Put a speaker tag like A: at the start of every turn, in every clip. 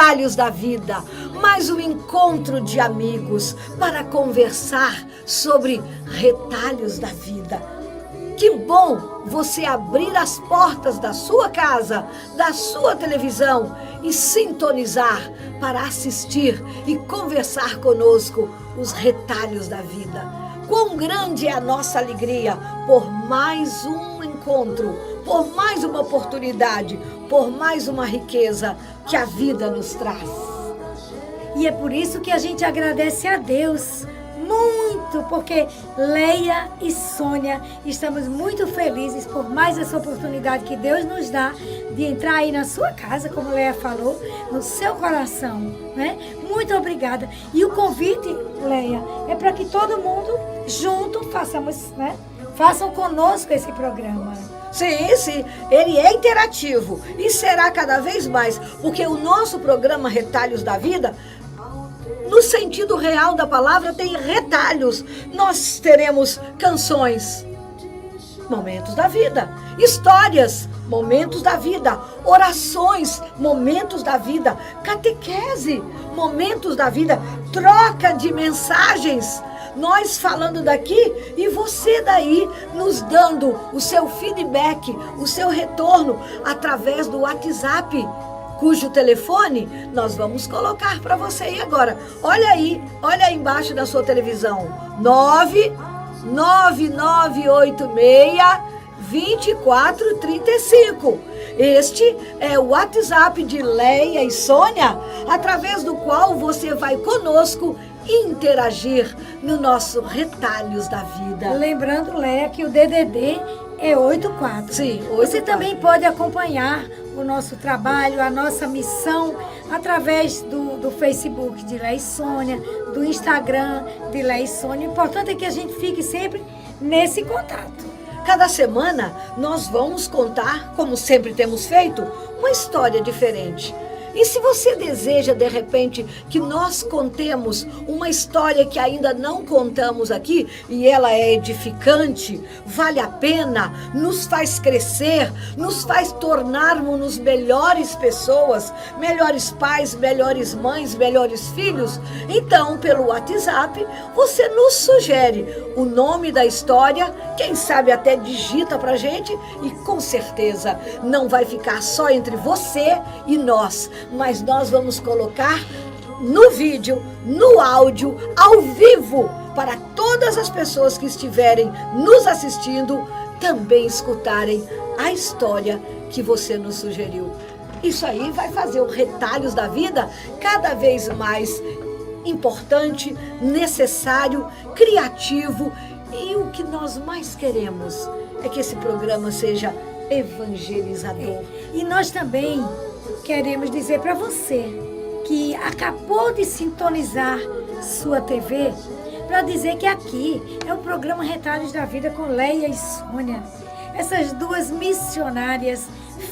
A: Retalhos da Vida, mais um encontro de amigos para conversar sobre retalhos da vida. Que bom você abrir as portas da sua casa, da sua televisão e sintonizar para assistir e conversar conosco os retalhos da vida. Quão grande é a nossa alegria por mais um encontro, por mais uma oportunidade, por mais uma riqueza que a vida nos traz.
B: E é por isso que a gente agradece a Deus muito, porque Leia e Sônia estamos muito felizes por mais essa oportunidade que Deus nos dá de entrar aí na sua casa, como Leia falou, no seu coração, né? Muito obrigada. E o convite, Leia, é para que todo mundo junto façam conosco esse programa.
A: Sim, ele é interativo e será cada vez mais, porque o nosso programa Retalhos da Vida, no sentido real da palavra, tem retalhos. Nós teremos canções, momentos da vida, histórias, momentos da vida, orações, momentos da vida, catequese, momentos da vida, troca de mensagens. Nós falando daqui e você daí nos dando o seu feedback, o seu retorno através do WhatsApp, cujo telefone nós vamos colocar para você aí agora. Olha aí embaixo da sua televisão. 99986-2435. Este é o WhatsApp de Leia e Sônia, através do qual você vai conosco interagir no nosso Retalhos da Vida.
B: Lembrando, Leia, que o DDD é 84.
A: Sim, 84.
B: Você também pode acompanhar o nosso trabalho, a nossa missão, através do Facebook de Leia e Sônia, do Instagram de Leia e Sônia. O importante é que a gente fique sempre nesse contato.
A: Cada semana nós vamos contar, como sempre temos feito, uma história diferente. E se você deseja, de repente, que nós contemos uma história que ainda não contamos aqui, e ela é edificante, vale a pena, nos faz crescer, nos faz tornarmos melhores pessoas, melhores pais, melhores mães, melhores filhos, então, pelo WhatsApp, você nos sugere o nome da história, quem sabe até digita pra gente, e com certeza não vai ficar só entre você e nós, mas nós vamos colocar no vídeo, no áudio, ao vivo, para todas as pessoas que estiverem nos assistindo também escutarem a história que você nos sugeriu. Isso aí vai fazer o Retalhos da Vida cada vez mais importante, necessário, criativo, e o que nós mais queremos é que esse programa seja evangelizador.
B: E nós também queremos dizer para você que acabou de sintonizar sua TV, para dizer que aqui é o programa Retalhos da Vida com Leia e Sônia. Essas duas missionárias,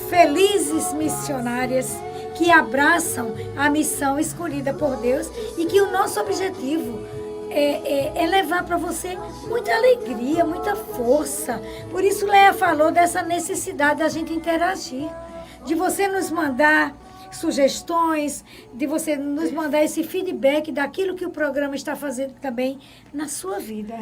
B: felizes missionárias, que abraçam a missão escolhida por Deus e que o nosso objetivo é levar para você muita alegria, muita força. Por isso Leia falou dessa necessidade da gente interagir, de você nos mandar sugestões, de você nos mandar esse feedback daquilo que o programa está fazendo também na sua vida.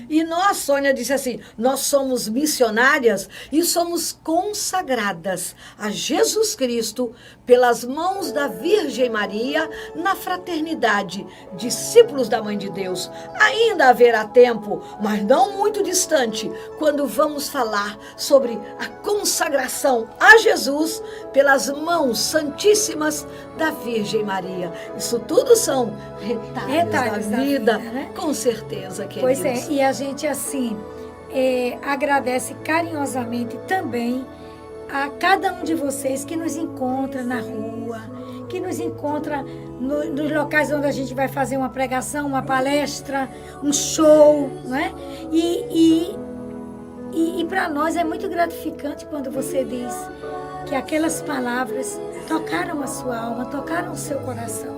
A: E nós, Sônia disse assim, nós somos missionárias e somos consagradas a Jesus Cristo pelas mãos da Virgem Maria na fraternidade, discípulos da Mãe de Deus. Ainda haverá tempo, mas não muito distante, quando vamos falar sobre a consagração a Jesus pelas mãos santíssimas da Virgem Maria. Isso tudo são retalhos da vida, né? Com certeza, queridos.
B: Pois é, e a gente assim agradece carinhosamente também a cada um de vocês que nos encontra na rua, que nos encontra nos locais onde a gente vai fazer uma pregação, uma palestra, um show, né? E para nós é muito gratificante quando você diz que aquelas palavras tocaram a sua alma, tocaram o seu coração.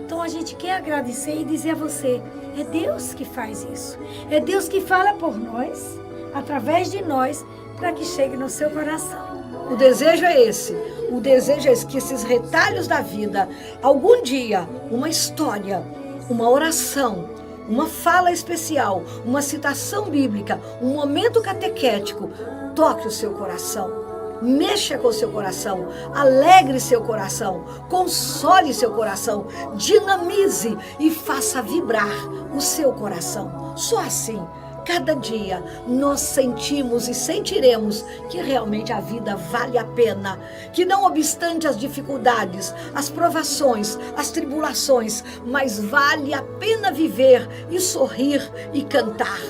B: Então a gente quer agradecer e dizer a você, é Deus que faz isso. É Deus que fala por nós, através de nós, para que chegue no seu coração.
A: O desejo é esse. O desejo é esse, que esses retalhos da vida, algum dia, uma história, uma oração, uma fala especial, uma citação bíblica, um momento catequético, toque o seu coração. Mexa com o seu coração, alegre seu coração, console seu coração, dinamize e faça vibrar o seu coração. Só assim, cada dia, nós sentimos e sentiremos que realmente a vida vale a pena, que não obstante as dificuldades, as provações, as tribulações, mas vale a pena viver e sorrir e cantar.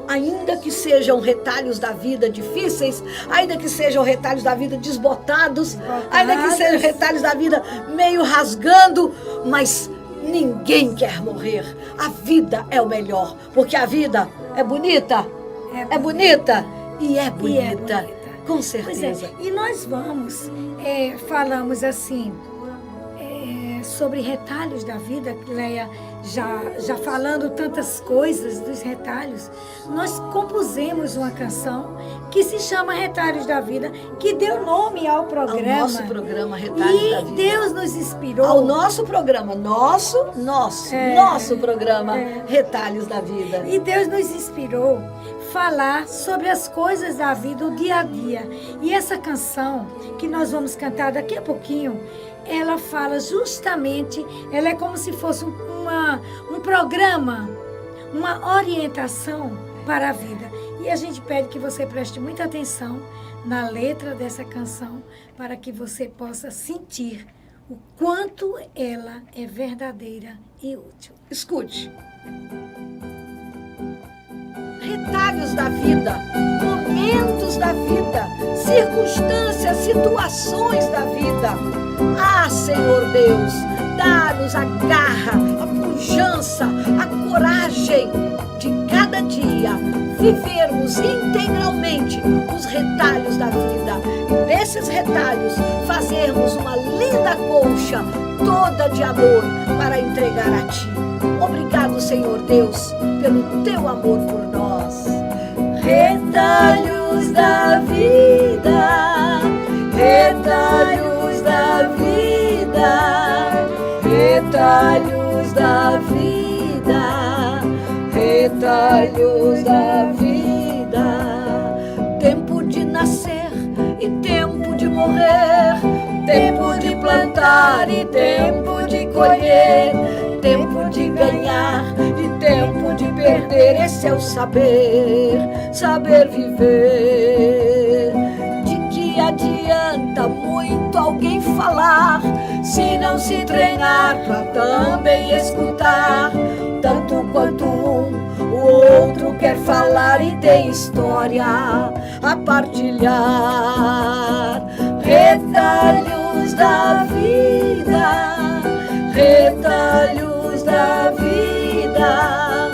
A: Ainda que sejam retalhos da vida difíceis, ainda que sejam retalhos da vida desbotados, ainda que sejam retalhos da vida meio rasgando, mas ninguém quer morrer. A vida é o melhor, porque a vida é bonita, é bonita e é bonita, com certeza.
B: E nós falamos assim, sobre retalhos da vida, Leia, já falando tantas coisas dos retalhos, nós compusemos uma canção que se chama Retalhos da Vida, que deu nome ao programa.
A: Ao nosso programa Retalhos da Vida.
B: E Deus nos inspirou.
A: Ao nosso programa, nosso programa Retalhos da Vida.
B: E Deus nos inspirou falar sobre as coisas da vida, o dia a dia. E essa canção que nós vamos cantar daqui a pouquinho, ela fala justamente, ela é como se fosse um programa, uma orientação para a vida. E a gente pede que você preste muita atenção na letra dessa canção, para que você possa sentir o quanto ela é verdadeira e útil.
A: Escute. Retalhos da vida, momentos da vida, circunstâncias, situações da vida. Ah, Senhor Deus, dá-nos a garra, a pujança, a coragem de cada dia vivermos integralmente os retalhos da vida. E desses retalhos fazermos uma linda colcha toda de amor para entregar a Ti. Obrigado, Senhor Deus, pelo Teu amor por nós. Retalhos da vida, retalhos da vida, retalhos da vida, retalhos da vida. Tempo de nascer e tempo de morrer, tempo de plantar e tempo de colher, tempo de ganhar e tempo de perder. Esse é o saber viver. De que adianta muito alguém falar, se não se treinar pra também escutar? Tanto quanto o outro quer falar e tem história a partilhar. Retalhos da vida, retalhos da vida,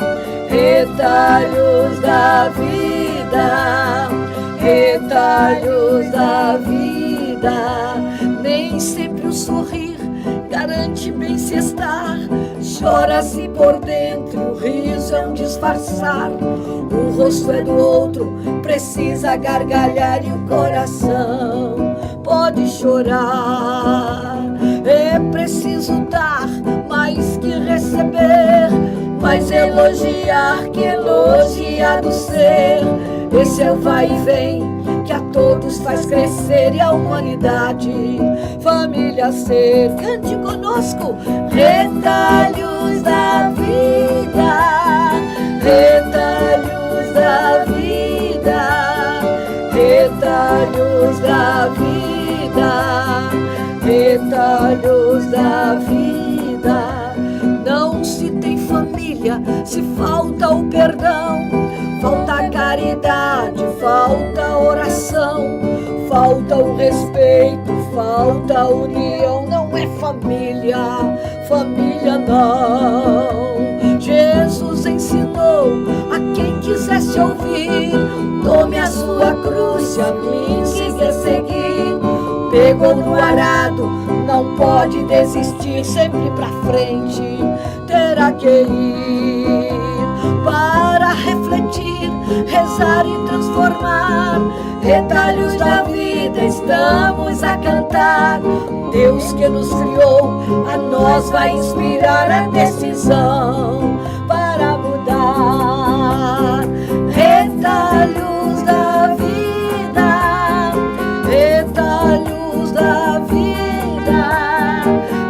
A: retalhos da vida, retalhos da vida. Nem sempre o sorrir garante bem se estar, chora-se por dentro, o riso é um disfarçar. O rosto é do outro, precisa gargalhar e o coração pode chorar. É preciso dar mais que receber, mais elogiar que elogiado ser. Esse é o vai e vem que a todos faz crescer e a humanidade família ser. Cante conosco. Retalhos da vida, retalhos da vida, retalhos da vida, retalhos da vida. Não se tem família se falta o perdão, falta a caridade, falta a oração, falta o respeito, falta a união. Não é família, família não. Jesus ensinou a quem quisesse ouvir, tome a sua cruz, se a mim se quer seguir. Pegou no arado, não pode desistir, sempre pra frente terá que ir. Para refletir, rezar e transformar, retalhos da vida estão despertar. Deus que nos criou, a nós vai inspirar a decisão para mudar. Retalhos da vida, retalhos da vida,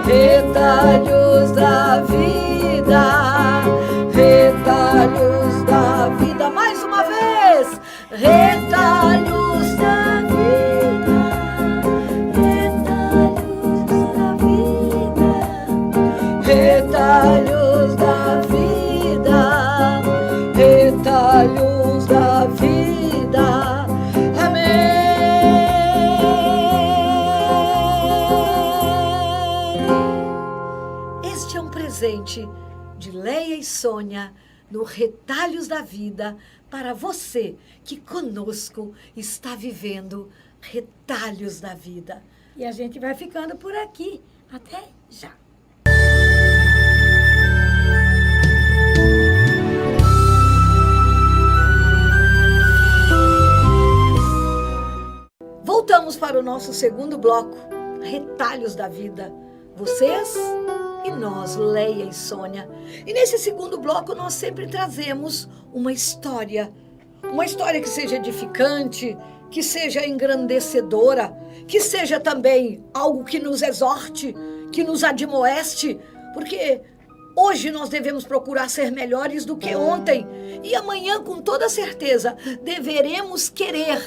A: retalhos da vida, retalhos da vida. Mais uma vez, retalhos da vida, retalhos da vida, retalhos da vida, retalhos da vida. Amém. Este é um presente de Leia e Sônia no Retalhos da Vida para você que conosco está vivendo retalhos da vida.
B: E a gente vai ficando por aqui. Até já.
A: Voltamos para o nosso segundo bloco, Retalhos da Vida. Vocês e nós, Leia e Sônia. E nesse segundo bloco nós sempre trazemos uma história que seja edificante, que seja engrandecedora, que seja também algo que nos exorte, que nos admoeste, porque hoje nós devemos procurar ser melhores do que ontem e amanhã, com toda certeza, deveremos querer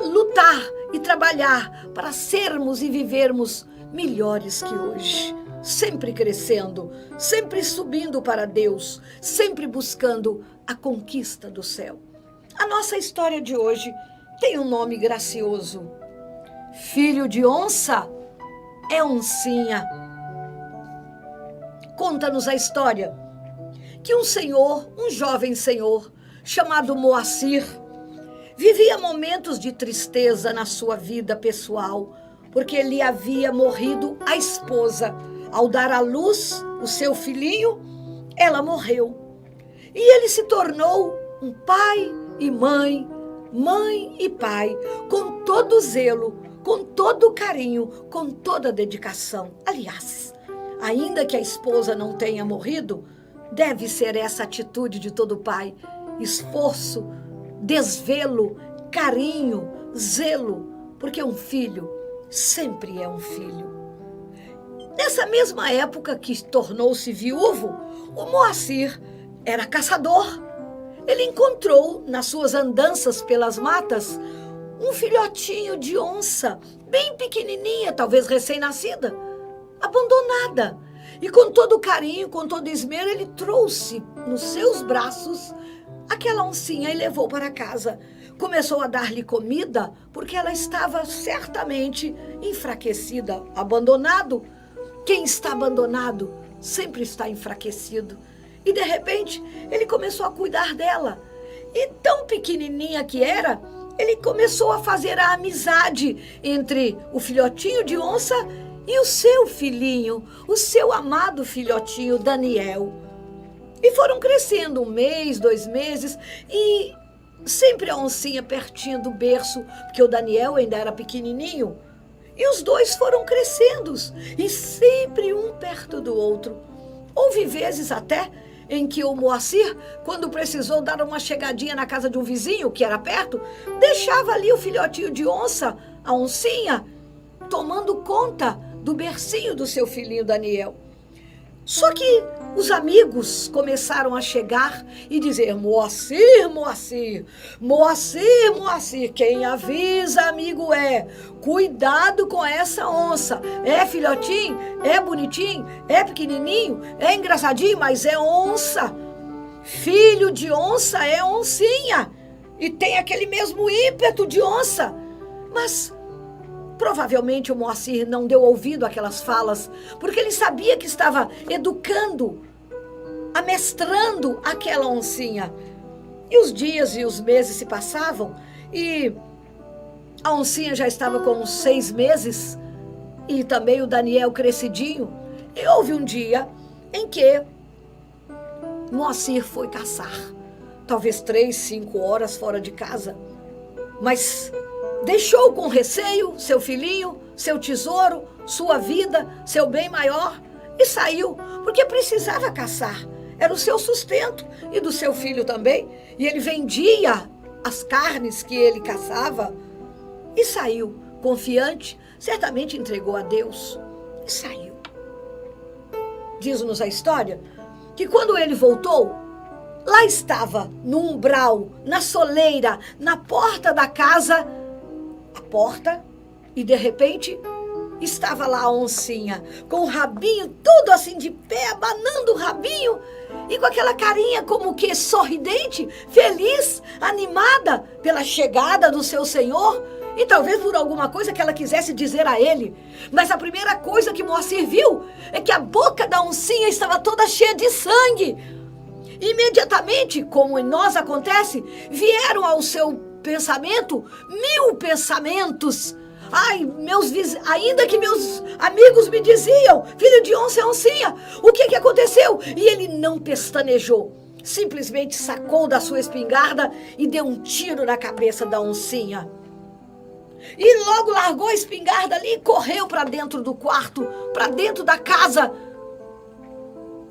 A: lutar e trabalhar para sermos e vivermos melhores que hoje. Sempre crescendo, sempre subindo para Deus, sempre buscando a conquista do céu. A nossa história de hoje tem um nome gracioso. Filho de onça é oncinha. Conta-nos a história que um jovem senhor, chamado Moacir, vivia momentos de tristeza na sua vida pessoal, porque lhe havia morrido a esposa. Ao dar à luz o seu filhinho, ela morreu. E ele se tornou um pai e mãe e pai, com todo zelo, com todo carinho, com toda dedicação. Aliás, ainda que a esposa não tenha morrido, deve ser essa atitude de todo pai: esforço, desvelo, carinho, zelo, porque um filho sempre é um filho. Nessa mesma época que tornou-se viúvo, o Moacir era caçador. Ele encontrou, nas suas andanças pelas matas, um filhotinho de onça, bem pequenininha, talvez recém-nascida, abandonada. E com todo carinho, com todo esmero, ele trouxe nos seus braços aquela oncinha e levou para casa. Começou a dar-lhe comida, porque ela estava certamente enfraquecida. Abandonado, quem está abandonado sempre está enfraquecido. E de repente, ele começou a cuidar dela. E tão pequenininha que era, ele começou a fazer a amizade entre o filhotinho de onça e o seu filhinho, o seu amado filhotinho Daniel. E foram crescendo 1 mês, 2 meses, e sempre a oncinha pertinho do berço, porque o Daniel ainda era pequenininho. E os dois foram crescendo, e sempre um perto do outro. Houve vezes até em que o Moacir, quando precisou dar uma chegadinha na casa de um vizinho, que era perto, deixava ali o filhotinho de onça, a oncinha, tomando conta do bercinho do seu filhinho Daniel. Só que os amigos começaram a chegar e dizer: Moacir, Moacir, Moacir, Moacir, quem avisa amigo é, cuidado com essa onça, é filhotinho, é bonitinho, é pequenininho, é engraçadinho, mas é onça, filho de onça é oncinha, e tem aquele mesmo ímpeto de onça. Mas provavelmente o Moacir não deu ouvido àquelas falas, porque ele sabia que estava educando, amestrando aquela oncinha. E os dias e os meses se passavam, e a oncinha já estava com uns 6 meses, e também o Daniel crescidinho. E houve um dia em que Moacir foi caçar, talvez 3, 5 horas fora de casa, mas deixou com receio seu filhinho, seu tesouro, sua vida, seu bem maior e saiu, porque precisava caçar. Era o seu sustento e do seu filho também. E ele vendia as carnes que ele caçava e saiu, confiante, certamente entregou a Deus e saiu. Diz-nos a história que quando ele voltou, lá estava, no umbral, na soleira, na porta da casa, a porta, e de repente estava lá a oncinha, com o rabinho todo assim de pé, abanando o rabinho, e com aquela carinha como que sorridente, feliz, animada pela chegada do seu senhor, e talvez por alguma coisa que ela quisesse dizer a ele. Mas a primeira coisa que Moacir viu é que a boca da oncinha estava toda cheia de sangue. Imediatamente, como em nós acontece, vieram ao seu pensamento 1000 pensamentos. Ai, ainda que meus amigos me diziam, filho de onça é oncinha, o que aconteceu? E ele não pestanejou, simplesmente sacou da sua espingarda e deu um tiro na cabeça da oncinha. E logo largou a espingarda ali e correu para dentro do quarto, para dentro da casa.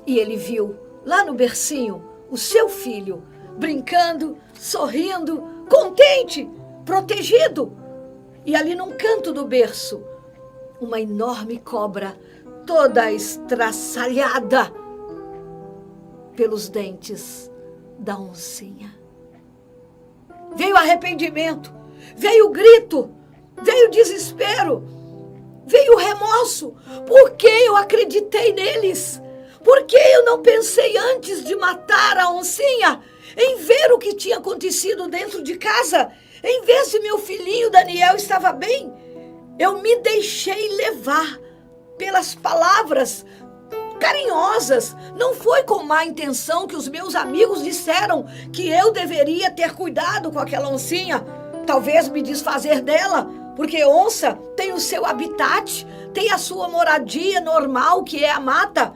A: E ele viu lá no bercinho o seu filho, brincando, sorrindo, contente, protegido. E ali num canto do berço, uma enorme cobra, toda estraçalhada pelos dentes da oncinha. Veio arrependimento, veio grito, veio desespero, veio remorso. Por que eu acreditei neles? Por que eu não pensei antes de matar a oncinha, em ver o que tinha acontecido dentro de casa? Em ver se meu filhinho Daniel estava bem, eu me deixei levar pelas palavras carinhosas. Não foi com má intenção que os meus amigos disseram que eu deveria ter cuidado com aquela oncinha, talvez me desfazer dela, porque onça tem o seu habitat, tem a sua moradia normal, que é a mata.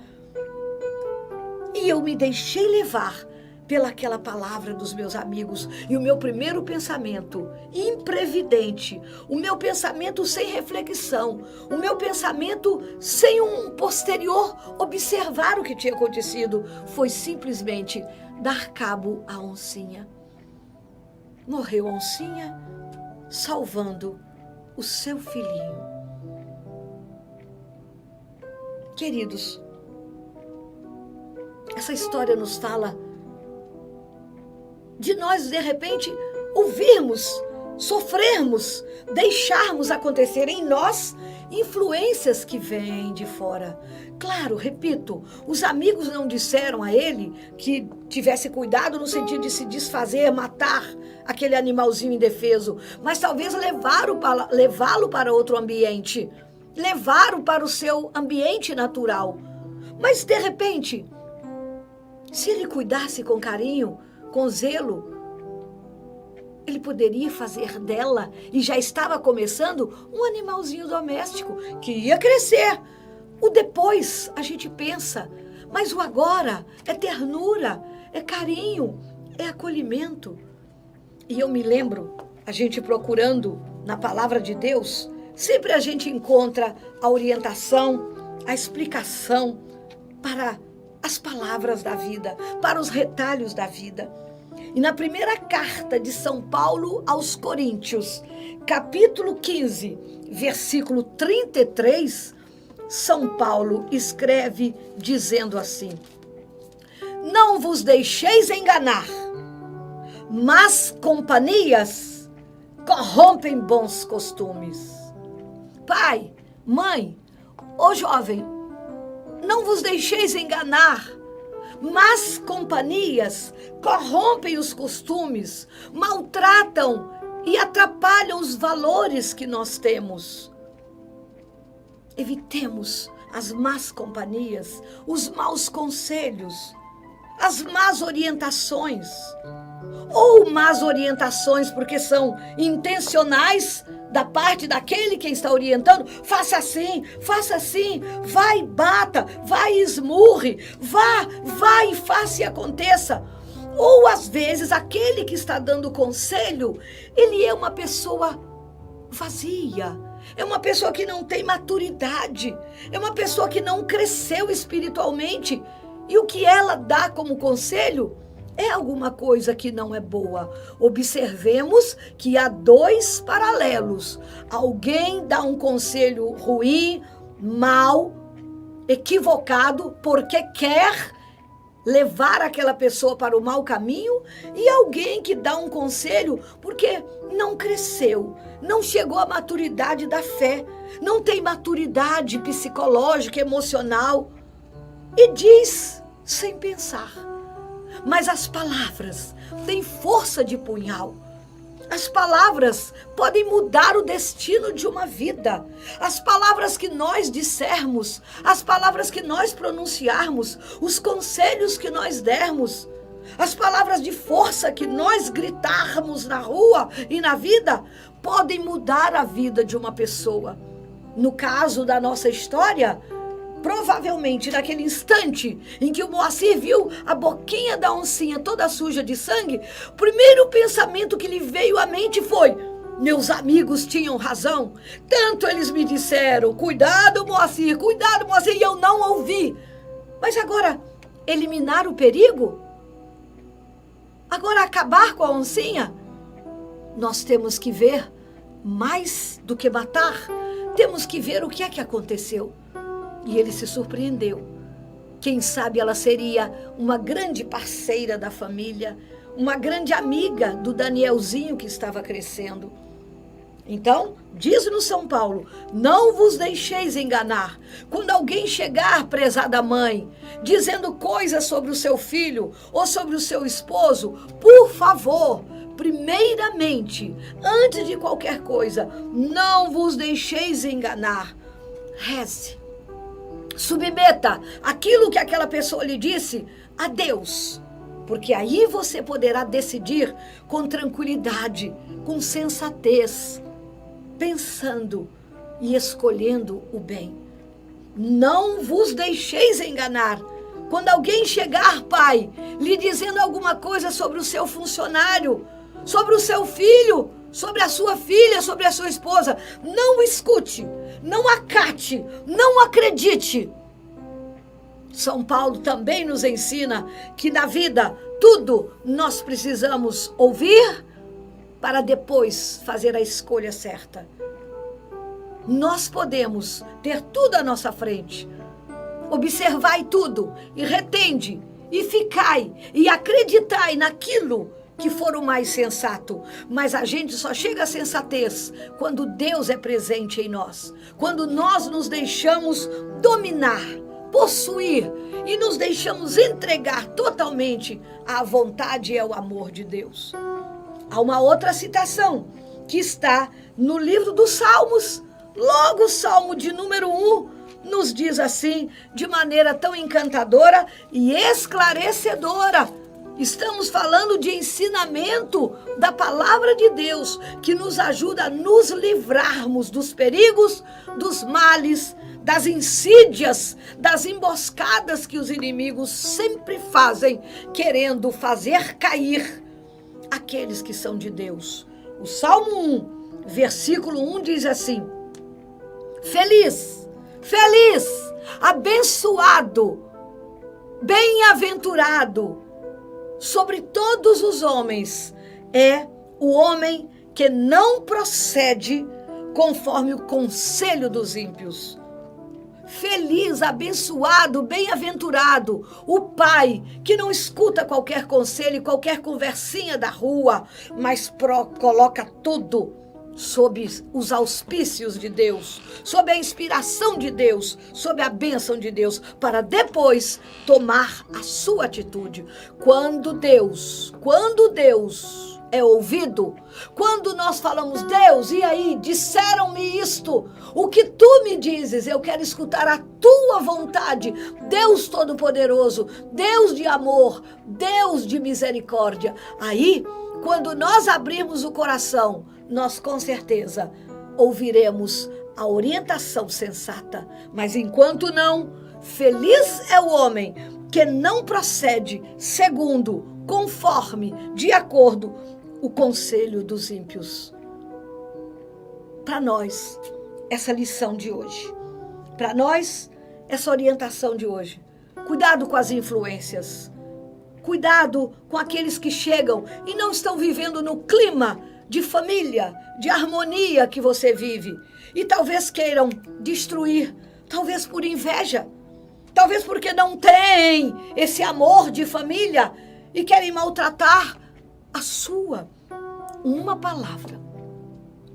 A: E eu me deixei levar pelaquela palavra dos meus amigos. E o meu primeiro pensamento, imprevidente, o meu pensamento sem reflexão, o meu pensamento sem um posterior observar o que tinha acontecido, foi simplesmente dar cabo à oncinha. Morreu a oncinha, salvando o seu filhinho. Queridos, essa história nos fala de nós, de repente, ouvirmos, sofrermos, deixarmos acontecer em nós influências que vêm de fora. Claro, repito, os amigos não disseram a ele que tivesse cuidado no sentido de se desfazer, matar aquele animalzinho indefeso, mas talvez levá-lo para outro ambiente, levá-lo para o seu ambiente natural. Mas, de repente, se ele cuidasse com carinho, com zelo, ele poderia fazer dela, e já estava começando, um animalzinho doméstico que ia crescer. O depois a gente pensa, mas o agora é ternura, é carinho, é acolhimento. E eu me lembro, a gente procurando na palavra de Deus, sempre a gente encontra a orientação, a explicação para as palavras da vida, para os retalhos da vida. E na primeira carta de São Paulo aos Coríntios, capítulo 15, versículo 33, São Paulo escreve dizendo assim: não vos deixeis enganar, más companhias corrompem bons costumes. Pai, mãe, ô jovem, não vos deixeis enganar, más companhias corrompem os costumes, maltratam e atrapalham os valores que nós temos. Evitemos as más companhias, os maus conselhos, as más orientações. Ou más orientações porque são intencionais da parte daquele que está orientando. Faça assim, vai, bata, vai, esmurre, vá e faça e aconteça. Ou às vezes aquele que está dando conselho, ele é uma pessoa vazia. É uma pessoa que não tem maturidade. É uma pessoa que não cresceu espiritualmente. E o que ela dá como conselho é alguma coisa que não é boa. Observemos que há dois paralelos. Alguém dá um conselho ruim, mau, equivocado, porque quer levar aquela pessoa para o mau caminho, e alguém que dá um conselho porque não cresceu, não chegou à maturidade da fé, não tem maturidade psicológica, emocional, e diz sem pensar. Mas as palavras têm força de punhal. As palavras podem mudar o destino de uma vida. As palavras que nós dissermos, as palavras que nós pronunciarmos, os conselhos que nós dermos, as palavras de força que nós gritarmos na rua e na vida, podem mudar a vida de uma pessoa. No caso da nossa história, provavelmente naquele instante em que o Moacir viu a boquinha da oncinha toda suja de sangue, o primeiro pensamento que lhe veio à mente foi: meus amigos tinham razão, tanto eles me disseram, cuidado Moacir, e eu não ouvi. Mas agora, eliminar o perigo? Agora acabar com a oncinha? Nós temos que ver mais do que matar, temos que ver o que é que aconteceu. E ele se surpreendeu. Quem sabe ela seria uma grande parceira da família, uma grande amiga do Danielzinho que estava crescendo. Então, diz no São Paulo: não vos deixeis enganar. Quando alguém chegar, prezada mãe, dizendo coisas sobre o seu filho ou sobre o seu esposo, por favor, primeiramente, antes de qualquer coisa, não vos deixeis enganar. Reze. Submeta aquilo que aquela pessoa lhe disse a Deus, porque aí você poderá decidir com tranquilidade, com sensatez, pensando e escolhendo o bem. Não vos deixeis enganar. Quando alguém chegar, pai, lhe dizendo alguma coisa sobre o seu funcionário, sobre o seu filho, sobre a sua filha, sobre a sua esposa, não escute, não acate, não acredite. São Paulo também nos ensina que na vida tudo nós precisamos ouvir para depois fazer a escolha certa. Nós podemos ter tudo à nossa frente, observai tudo e retende e ficai e acreditai naquilo que for o mais sensato, mas a gente só chega à sensatez quando Deus é presente em nós, quando nós nos deixamos dominar, possuir e nos deixamos entregar totalmente à vontade e ao amor de Deus. Há uma outra citação que está no livro dos Salmos, logo o Salmo de número 1, nos diz assim, de maneira tão encantadora e esclarecedora. Estamos falando de ensinamento da palavra de Deus, que nos ajuda a nos livrarmos dos perigos, dos males, das insídias, das emboscadas que os inimigos sempre fazem, querendo fazer cair aqueles que são de Deus. O Salmo 1, versículo 1 diz assim: feliz, feliz, abençoado, bem-aventurado sobre todos os homens é o homem que não procede conforme o conselho dos ímpios. Feliz, abençoado, bem-aventurado, o pai que não escuta qualquer conselho, qualquer conversinha da rua, mas coloca tudo sob os auspícios de Deus, sob a inspiração de Deus, sob a bênção de Deus, para depois tomar a sua atitude. Quando Deus é ouvido, quando nós falamos: Deus, e aí, disseram-me isto, o que tu me dizes, eu quero escutar a tua vontade, Deus Todo-Poderoso, Deus de amor, Deus de misericórdia. Aí, quando nós abrirmos o coração, nós com certeza ouviremos a orientação sensata. Mas enquanto não, feliz é o homem que não procede segundo, conforme, de acordo, o conselho dos ímpios. para nós essa lição de hoje. Para nós, essa orientação de hoje. Cuidado com as influências. Cuidado com aqueles que chegam e não estão vivendo no clima de família, de harmonia que você vive. E talvez queiram destruir, talvez por inveja, talvez porque não tem esse amor de família e querem maltratar a sua. Uma palavra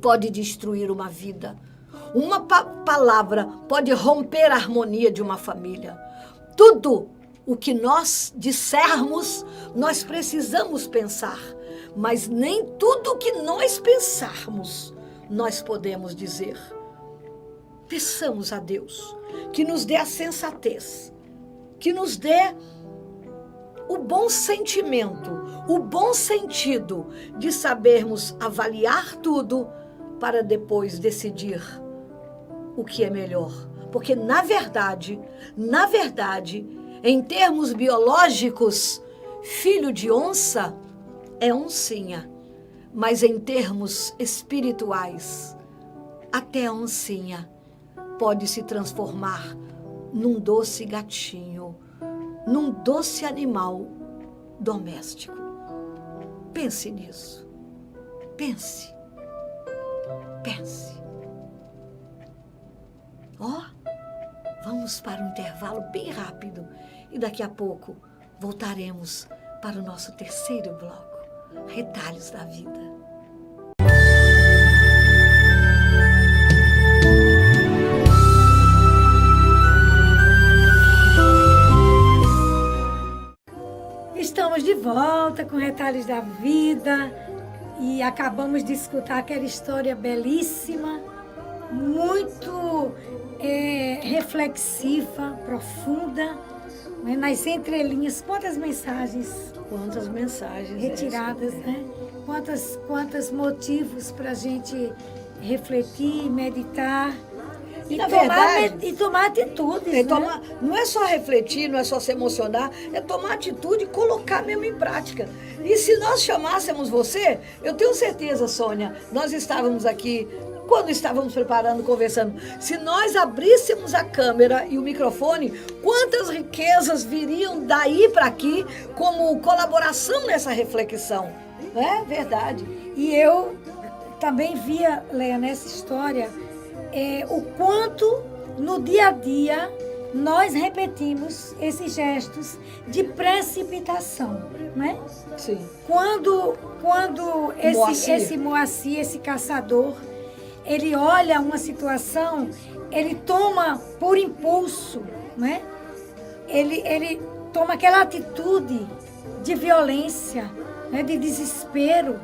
A: pode destruir uma vida. Uma palavra pode romper a harmonia de uma família. Tudo o que nós dissermos, nós precisamos pensar. Mas nem tudo o que nós pensarmos, nós podemos dizer. Peçamos a Deus que nos dê a sensatez, que nos dê o bom sentimento, o bom sentido de sabermos avaliar tudo para depois decidir o que é melhor. Porque, na verdade, em termos biológicos, filho de onça é oncinha. Mas em termos espirituais, até a oncinha pode se transformar num doce gatinho, num doce animal doméstico. Pense nisso. Pense. Vamos para um intervalo bem rápido e daqui a pouco voltaremos para o nosso terceiro bloco, Retalhos da Vida.
B: Estamos de volta com Retalhos da Vida e acabamos de escutar aquela história belíssima, muito reflexiva, profunda, né? Nas entrelinhas, quantas mensagens retiradas, né? Quantos motivos para a gente refletir, meditar e tomar atitudes. Né?
A: Não é só refletir, não é só se emocionar, é tomar atitude e colocar mesmo em prática. E se nós chamássemos você, eu tenho certeza, Sônia, nós estávamos aqui, quando estávamos preparando, conversando, se nós abríssemos a câmera e o microfone, quantas riquezas viriam daí para aqui como colaboração nessa reflexão. É verdade.
B: E eu também via, Leia, nessa história, o quanto no dia a dia nós repetimos esses gestos de precipitação, né?
A: Sim.
B: Quando esse Moacir, esse caçador, ele olha uma situação, ele toma por impulso, né? Ele toma aquela atitude de violência, né? De desespero.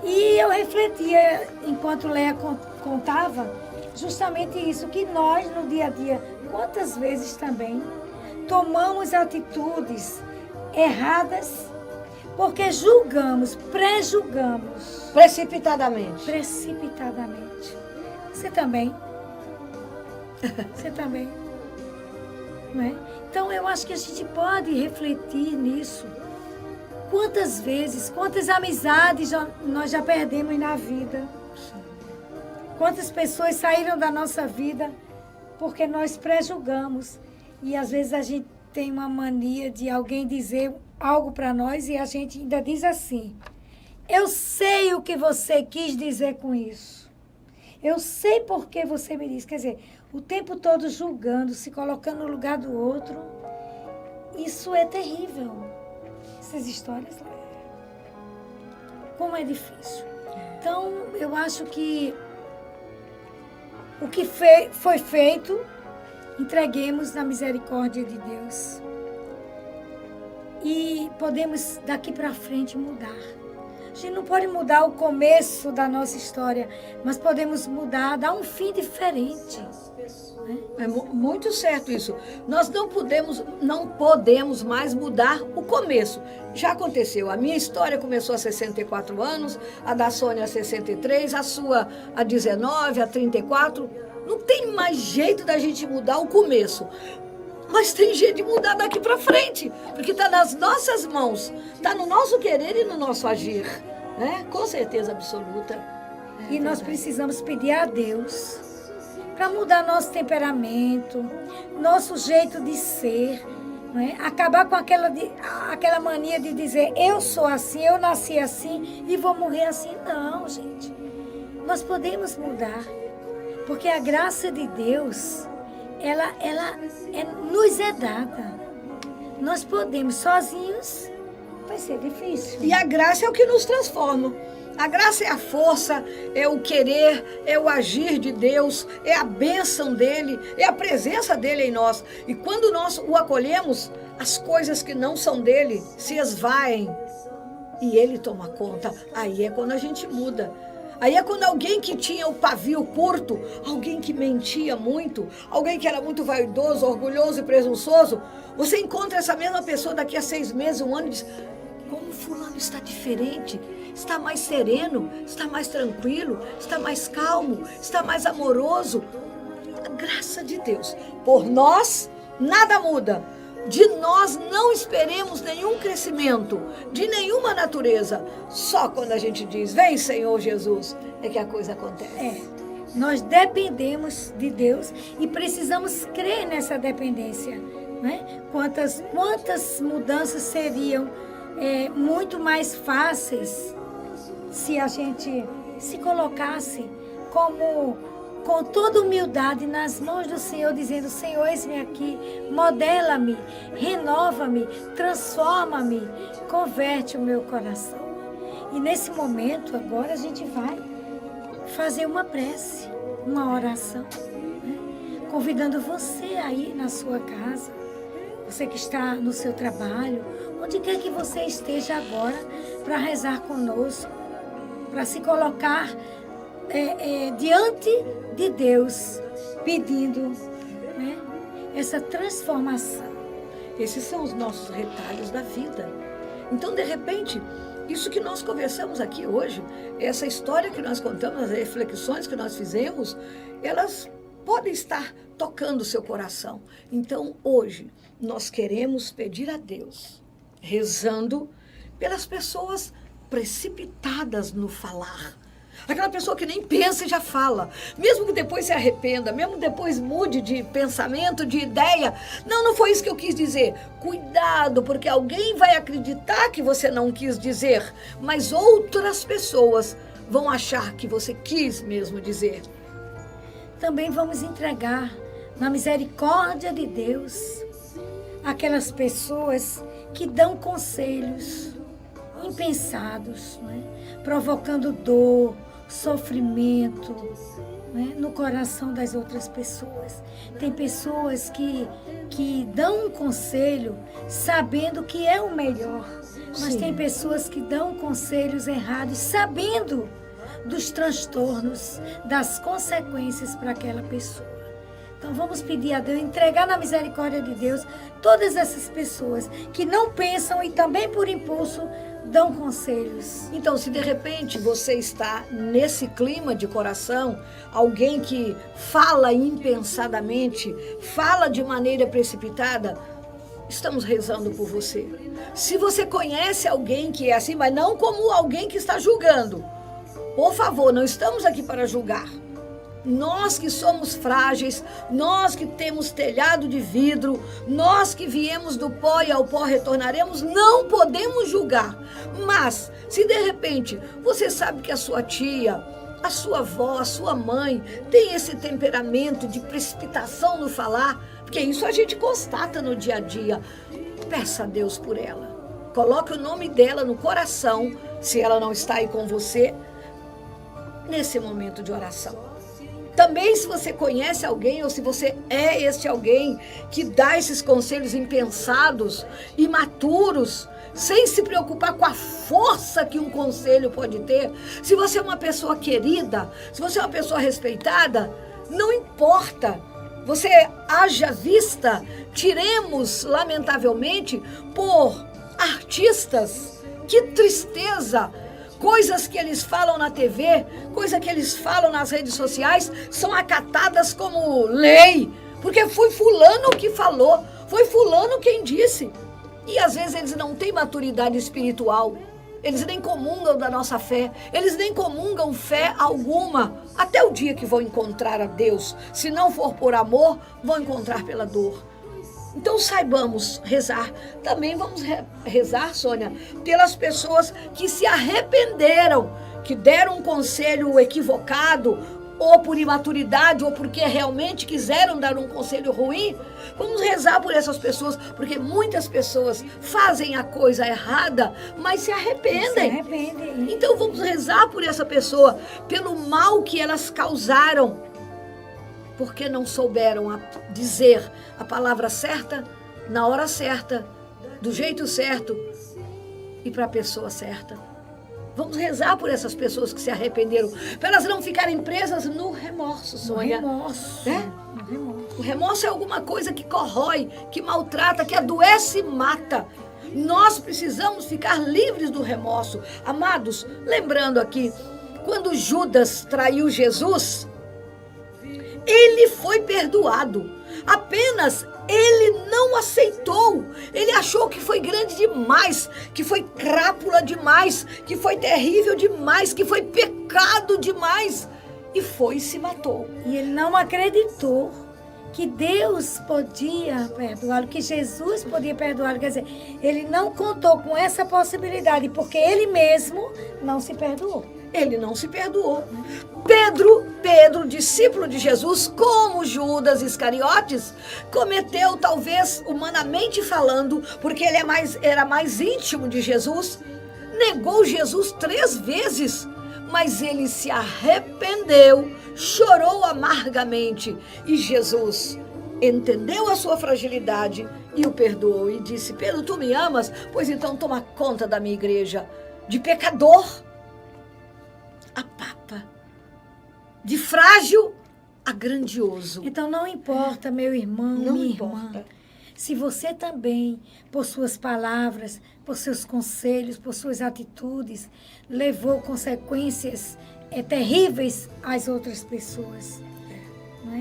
B: E eu refletia, enquanto Leia contava, justamente isso, que nós no dia a dia, quantas vezes também, tomamos atitudes erradas, porque prejulgamos.
A: Precipitadamente.
B: Você também. Não é? Então, eu acho que a gente pode refletir nisso. Quantas vezes, quantas amizades nós já perdemos na vida. Quantas pessoas saíram da nossa vida porque nós prejulgamos. E às vezes a gente tem uma mania de alguém dizer algo para nós e a gente ainda diz assim: eu sei o que você quis dizer com isso. Eu sei por que você me disse. Quer dizer, o tempo todo julgando, se colocando no lugar do outro. Isso é terrível. Essas histórias, como é difícil. Então, eu acho que o que foi feito, entreguemos na misericórdia de Deus. E podemos daqui para frente mudar. A gente não pode mudar o começo da nossa história, mas podemos mudar, dar um fim diferente. Né?
A: É muito certo isso. Nós não podemos mais mudar o começo. Já aconteceu. A minha história começou há 64 anos, a da Sônia há 63, a sua há 19, há 34. Não tem mais jeito da gente mudar o começo. Mas tem jeito de mudar daqui para frente, porque está nas nossas mãos, está no nosso querer e no nosso agir, né? Com certeza absoluta.
B: E nós precisamos pedir a Deus para mudar nosso temperamento, nosso jeito de ser, não é? Acabar com aquela mania de dizer, eu sou assim, eu nasci assim e vou morrer assim. Não, gente. Nós podemos mudar, porque a graça de Deus, nos é dada. Nós podemos, sozinhos, vai ser difícil.
A: E a graça é o que nos transforma. A graça é a força, é o querer, é o agir de Deus, é a bênção dele, é a presença dele em nós. E quando nós o acolhemos, as coisas que não são dele se esvaem e ele toma conta. Aí é quando a gente muda. Aí é quando alguém que tinha o pavio curto, alguém que mentia muito, alguém que era muito vaidoso, orgulhoso e presunçoso, você encontra essa mesma pessoa daqui a 6 meses, 1 ano e diz, como fulano está diferente, está mais sereno, está mais tranquilo, está mais calmo, está mais amoroso. A graça de Deus. Por nós, nada muda. De nós não esperemos nenhum crescimento, de nenhuma natureza. Só quando a gente diz, vem Senhor Jesus, é que a coisa acontece.
B: Nós dependemos de Deus e precisamos crer nessa dependência. Né? Quantas mudanças seriam muito mais fáceis se a gente se colocasse com toda humildade nas mãos do Senhor, dizendo, Senhor, eis-me aqui, modela-me, renova-me, transforma-me, converte o meu coração. E nesse momento, agora, a gente vai fazer uma prece, uma oração, né? Convidando você aí na sua casa, você que está no seu trabalho, onde quer que você esteja agora, para rezar conosco, para se colocar diante de Deus, pedindo, né, essa transformação.
A: Esses são os nossos retalhos da vida. Então, de repente, isso que nós conversamos aqui hoje, essa história que nós contamos, as reflexões que nós fizemos, elas podem estar tocando o seu coração. Então, hoje, nós queremos pedir a Deus, rezando pelas pessoas precipitadas no falar. Aquela pessoa que nem pensa e já fala. Mesmo que depois se arrependa, mesmo depois mude de pensamento, de ideia. Não foi isso que eu quis dizer. Cuidado, porque alguém vai acreditar que você não quis dizer, mas outras pessoas vão achar que você quis mesmo dizer.
B: Também vamos entregar na misericórdia de Deus aquelas pessoas que dão conselhos impensados, né? Provocando dor, sofrimento, né? No coração das outras pessoas. Tem pessoas que dão um conselho sabendo que é o melhor, mas Sim. Tem pessoas que dão conselhos errados sabendo dos transtornos, das consequências para aquela pessoa. Então vamos pedir a Deus, entregar na misericórdia de Deus todas essas pessoas que não pensam e também por impulso dão conselhos.
A: Então, se de repente você está nesse clima de coração, alguém que fala impensadamente, fala de maneira precipitada, estamos rezando por você. Se você conhece alguém que é assim, mas não como alguém que está julgando, por favor, não estamos aqui para julgar. Nós que somos frágeis, nós que temos telhado de vidro, nós que viemos do pó e ao pó retornaremos, não podemos julgar. Mas, se de repente você sabe que a sua tia, a sua avó, a sua mãe tem esse temperamento de precipitação no falar, porque isso a gente constata no dia a dia, peça a Deus por ela. Coloque o nome dela no coração, se ela não está aí com você, nesse momento de oração. Também, se você conhece alguém ou se você é este alguém que dá esses conselhos impensados, imaturos, sem se preocupar com a força que um conselho pode ter, se você é uma pessoa querida, se você é uma pessoa respeitada, não importa, você haja vista, tiremos, lamentavelmente, por artistas, que tristeza. Coisas que eles falam na TV, coisas que eles falam nas redes sociais, são acatadas como lei, porque foi fulano que falou, foi fulano quem disse. E às vezes eles não têm maturidade espiritual. eles nem comungam da nossa fé, eles nem comungam fé alguma, até o dia que vão encontrar a Deus. Se não for por amor, vão encontrar pela dor. Então saibamos rezar. Também vamos rezar, Sônia, pelas pessoas que se arrependeram, que deram um conselho equivocado, ou por imaturidade, ou porque realmente quiseram dar um conselho ruim. Vamos rezar por essas pessoas, porque muitas pessoas fazem a coisa errada, mas se arrependem. Então vamos rezar por essa pessoa, pelo mal que elas causaram, porque não souberam dizer a palavra certa, na hora certa, do jeito certo e para a pessoa certa. Vamos rezar por essas pessoas que se arrependeram, para elas não ficarem presas no remorso, Sônia.
B: No remorso.
A: É? No remorso. O remorso é alguma coisa que corrói, que maltrata, que adoece e mata. Nós precisamos ficar livres do remorso. Amados, lembrando aqui, quando Judas traiu Jesus, ele foi perdoado. Apenas ele não aceitou. Ele achou que foi grande demais, que foi crápula demais, que foi terrível demais, que foi pecado demais. E foi e se matou.
B: E ele não acreditou que Deus podia perdoá-lo, que Jesus podia perdoá-lo. Quer dizer, ele não contou com essa possibilidade, porque ele mesmo não se perdoou.
A: Ele não se perdoou. Pedro, discípulo de Jesus, como Judas Iscariotes, cometeu, talvez humanamente falando, porque ele era mais íntimo de Jesus, negou Jesus 3 vezes, mas ele se arrependeu, chorou amargamente, e Jesus entendeu a sua fragilidade e o perdoou e disse: Pedro, tu me amas? Pois então toma conta da minha igreja. De pecador a papa, de frágil a grandioso.
B: Então não importa, meu irmão,
A: não
B: minha
A: importa.
B: Irmã, se você também, por suas palavras, por seus conselhos, por suas atitudes, levou consequências terríveis às outras pessoas.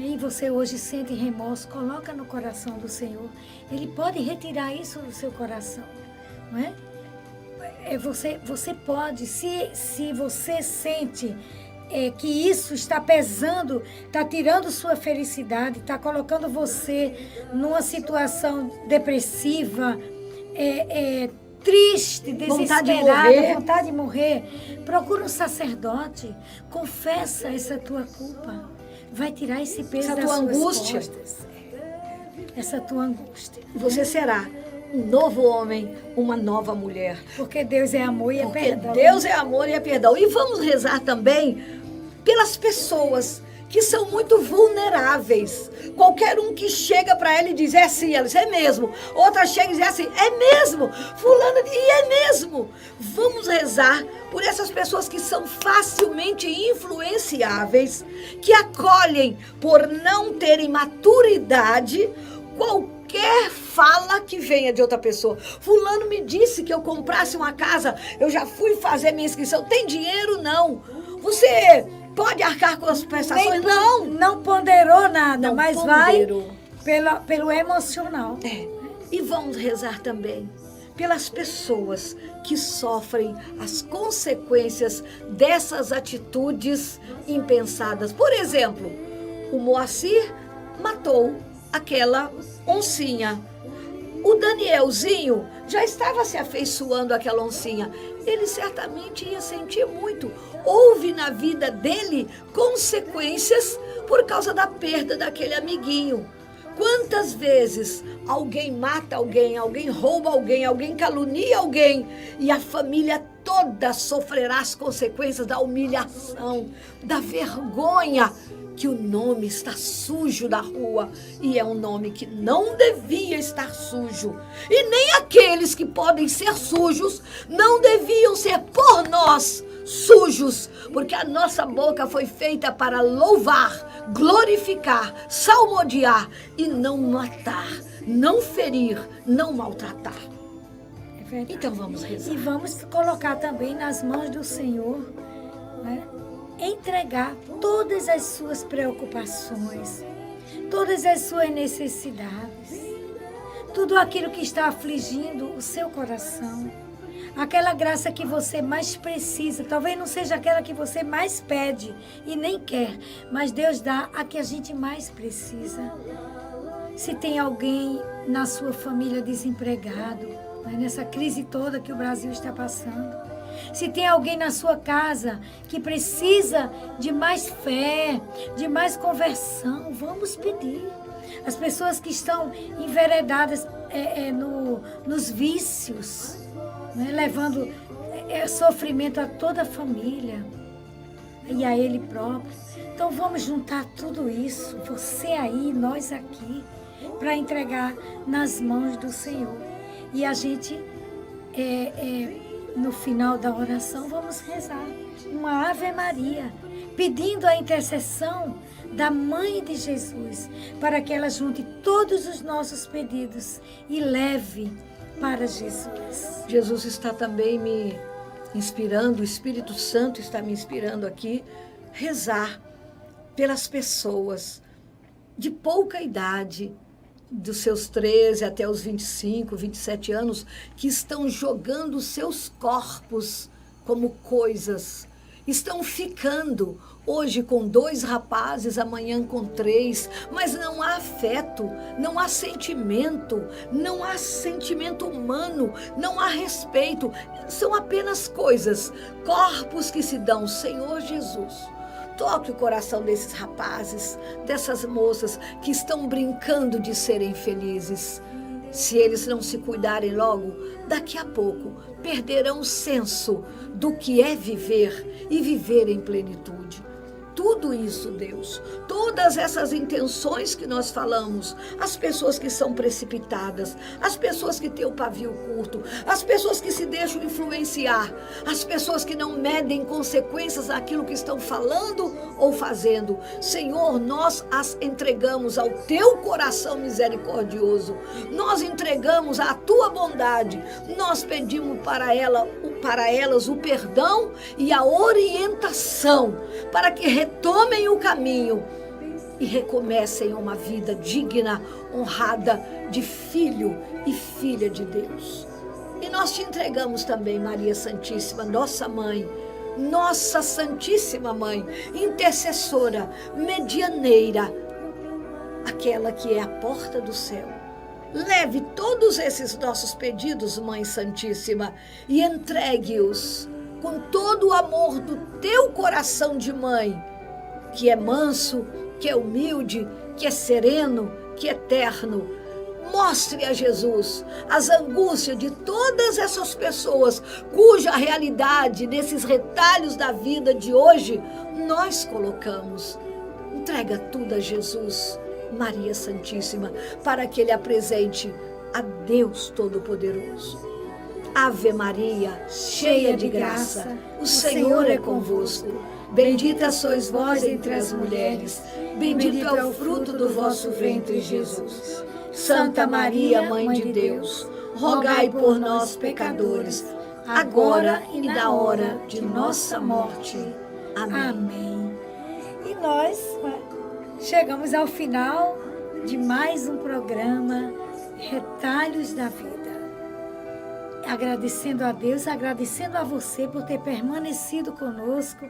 B: E você hoje sente remorso, coloca no coração do Senhor. Ele pode retirar isso do seu coração, não é? Você pode, se você sente que isso está pesando, está tirando sua felicidade, está colocando você numa situação depressiva, triste, desesperada, vontade de morrer, procura um sacerdote, confessa essa tua culpa, vai tirar esse peso das suas costas. Essa tua angústia.
A: Você será um novo homem, uma nova mulher.
B: Porque Deus é amor e é perdão.
A: Porque Deus é amor e é perdão. E vamos rezar também pelas pessoas que são muito vulneráveis. Qualquer um que chega para ela e diz: é sim, ela diz: é mesmo. Outra chega e diz assim: é mesmo. Fulana, e é mesmo. Vamos rezar por essas pessoas que são facilmente influenciáveis, que acolhem por não terem maturidade qualquer fala que venha de outra pessoa. Fulano me disse que eu comprasse uma casa, eu já fui fazer minha inscrição. Tem dinheiro? Não. Você pode arcar com as prestações?
B: Não ponderou nada,
A: não
B: mas
A: ponderou.
B: Vai pelo emocional.
A: E vamos rezar também pelas pessoas que sofrem as consequências dessas atitudes impensadas. Por exemplo, o Moacir matou aquela oncinha. O Danielzinho já estava se afeiçoando àquela oncinha. Ele certamente ia sentir muito. Houve na vida dele consequências por causa da perda daquele amiguinho. Quantas vezes alguém mata alguém, alguém rouba alguém, alguém calunia alguém e a família toda sofrerá as consequências da humilhação, da vergonha, que o nome está sujo da rua e é um nome que não devia estar sujo. E nem aqueles que podem ser sujos não deviam ser por nós sujos, porque a nossa boca foi feita para louvar, glorificar, salmodiar e não matar, não ferir, não maltratar.
B: É verdade.
A: Então vamos rezar.
B: E vamos colocar também nas mãos do Senhor, né? Entregar todas as suas preocupações, todas as suas necessidades, tudo aquilo que está afligindo o seu coração, aquela graça que você mais precisa. Talvez não seja aquela que você mais pede e nem quer, mas Deus dá a que a gente mais precisa. Se tem alguém na sua família desempregado, né, nessa crise toda que o Brasil está passando, se tem alguém na sua casa que precisa de mais fé, de mais conversão, vamos pedir. As pessoas que estão enveredadas nos vícios, né, levando sofrimento a toda a família e a ele próprio. Então vamos juntar tudo isso, você aí, nós aqui, para entregar nas mãos do Senhor. E a gente, no final da oração, vamos rezar uma Ave Maria, pedindo a intercessão da Mãe de Jesus, para que ela junte todos os nossos pedidos e leve para Jesus.
A: Jesus está também me inspirando, o Espírito Santo está me inspirando aqui, rezar pelas pessoas de pouca idade, dos seus 13 até os 25, 27 anos, que estão jogando seus corpos como coisas, estão ficando hoje com 2 rapazes, amanhã com 3, mas não há afeto, não há sentimento humano, não há respeito, são apenas coisas, corpos que se dão. Senhor Jesus, toque o coração desses rapazes, dessas moças que estão brincando de serem felizes. Se eles não se cuidarem logo, daqui a pouco perderão o senso do que é viver e viver em plenitude. Tudo isso, Deus, todas essas intenções que nós falamos, as pessoas que são precipitadas, as pessoas que têm o pavio curto, as pessoas que se deixam influenciar, as pessoas que não medem consequências daquilo que estão falando ou fazendo. Senhor, nós as entregamos ao teu coração misericordioso, nós entregamos à tua bondade, nós pedimos para elas o perdão e a orientação, para que retomem o caminho e recomecem uma vida digna, honrada de filho e filha de Deus. E nós te entregamos também, Maria Santíssima, nossa mãe, nossa Santíssima Mãe, intercessora, medianeira, aquela que é a porta do céu. Leve todos esses nossos pedidos, Mãe Santíssima, e entregue-os com todo o amor do teu coração de mãe, que é manso, que é humilde, que é sereno, que é terno. Mostre a Jesus as angústias de todas essas pessoas cuja realidade, nesses retalhos da vida de hoje, nós colocamos. Entrega tudo a Jesus, Maria Santíssima, para que Ele apresente a Deus Todo-Poderoso. Ave Maria, cheia de graça, o Senhor é convosco. Bendita sois vós entre as mulheres, bendito é o fruto do vosso ventre, Jesus. Santa Maria, Mãe de Deus, rogai por nós, pecadores, agora e na hora de nossa morte. Amém.
B: Amém. E nós chegamos ao final de mais um programa Retalhos da Vida. Agradecendo a Deus, agradecendo a você por ter permanecido conosco,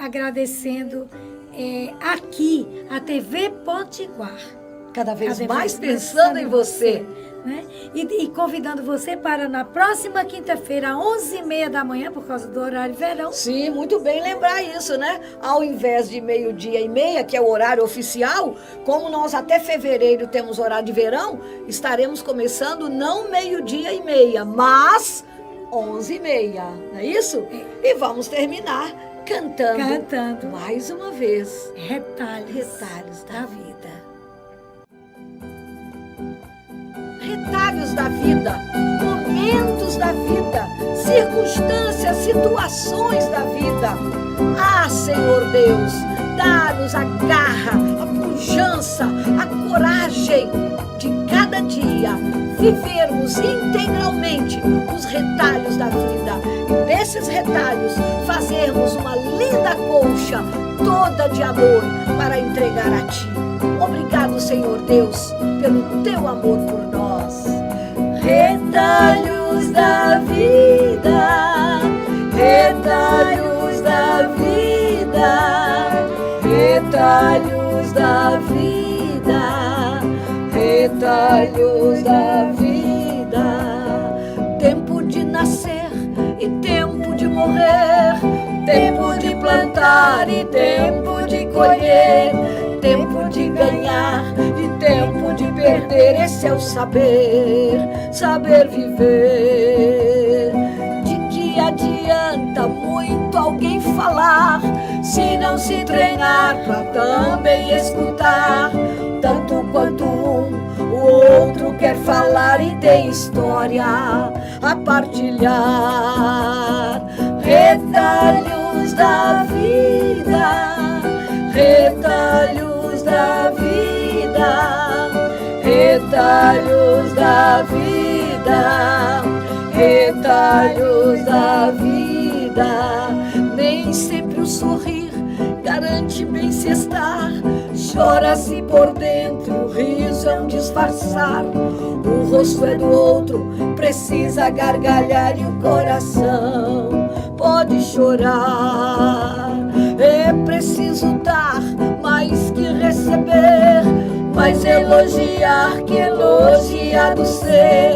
B: agradecendo aqui a TV Potiguar.
A: Cada vez mais pensando em você.
B: Né? E convidando você para na próxima quinta-feira, às 11h30 da manhã, por causa do horário verão.
A: Sim, muito bem lembrar isso, né? Ao invés de 12h30, que é o horário oficial, como nós até fevereiro temos horário de verão, estaremos começando não 12h30, mas 11h30, não é isso? E vamos terminar cantando mais uma vez Retalhos da Vida. Retalhos da vida, momentos da vida, circunstâncias, situações da vida. Ah, Senhor Deus, dá-nos a garra, a pujança, a coragem de cada dia vivermos integralmente os retalhos da vida. E desses retalhos fazermos uma linda colcha toda de amor para entregar a Ti. Obrigado, Senhor Deus, pelo Teu amor por nós. Retalhos retalhos da vida, retalhos da vida, retalhos da vida, retalhos da vida. Tempo de nascer e tempo de morrer, tempo de plantar e tempo de colher, tempo de ganhar e tempo de perder. Esse é o saber, saber viver. De que adianta muito alguém falar, se não se treinar pra também escutar? Tanto quanto o outro quer falar e tem história a partilhar. Retalhos da vida, retalhos da vida, retalhos da vida, retalhos da vida. Nem sempre o sorrir garante bem se estar, chora-se por dentro, o riso é um disfarçar. O rosto é do outro, precisa gargalhar e o coração pode chorar. É preciso dar mais que receber, mais elogiar que elogiado ser.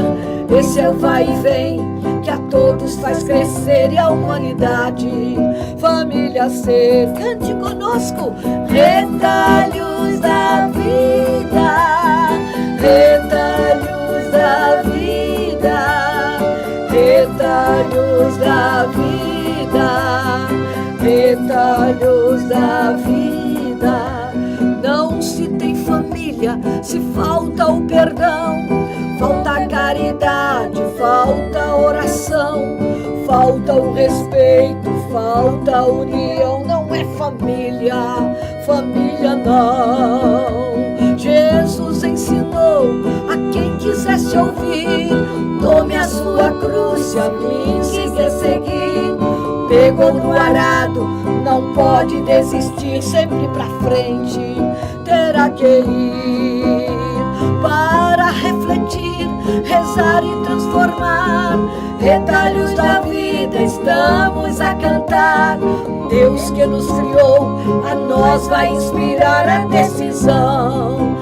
A: Esse é o vai e vem que a todos faz crescer e a humanidade família ser. Cante conosco. Retalhos da vida, retalhos da vida, retalhos da vida, retalhos da vida. Não se tem família se falta o perdão, falta a caridade, falta a oração, falta o respeito, falta a união. Não é família, família não. Jesus ensinou a quem quisesse ouvir, tome a sua cruz, se a mim se quer seguir. Pegou no arado, não pode desistir, sempre pra frente terá que ir. Para refletir, rezar e transformar, retalhos da vida estamos a cantar. Deus que nos criou, a nós vai inspirar a decisão.